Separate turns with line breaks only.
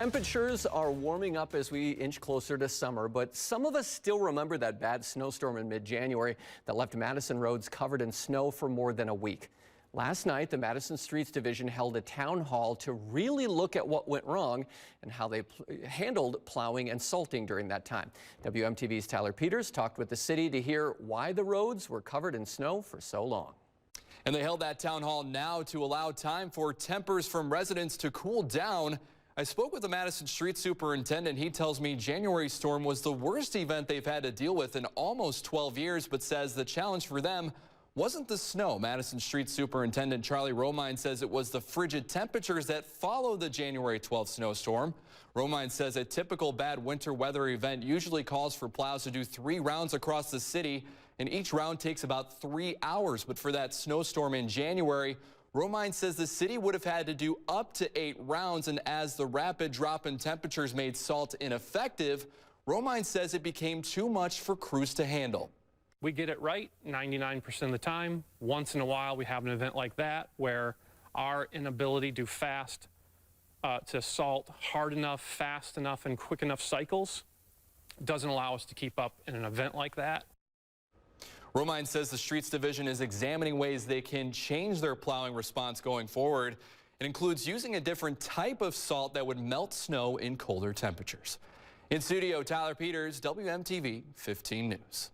Temperatures are warming up as we inch closer to summer, but some of us still remember that bad snowstorm in mid-January that left Madison roads covered in snow for more than a week. Last night, the Madison Streets Division held a town hall to really look at what went wrong and how they handled plowing and salting during that time. WMTV's Tyler Peters talked with the city to hear why the roads were covered in snow for so long.
And they held that town hall now to allow time for tempers from residents to cool down. I spoke with the Madison Street Superintendent. He tells me January's storm was the worst event they've had to deal with in almost 12 years, but says the challenge for them wasn't the snow. Madison Street Superintendent Charlie Romine says it was the frigid temperatures that followed the January 12th snowstorm. Romine says a typical bad winter weather event usually calls for plows to do 3 rounds across the city, and each round takes about 3 hours. But for that snowstorm in January, Romine says the city would have had to do up to 8 rounds, and as the rapid drop in temperatures made salt ineffective, Romine says it became too much for crews to handle.
We get it right 99% of the time. Once in a while we have an event like that where our inability to to salt hard enough, fast enough, and quick enough cycles doesn't allow us to keep up in an event like that.
Romine says the Streets Division is examining ways they can change their plowing response going forward. It includes using a different type of salt that would melt snow in colder temperatures. In studio, Tyler Peters, WMTV 15 News.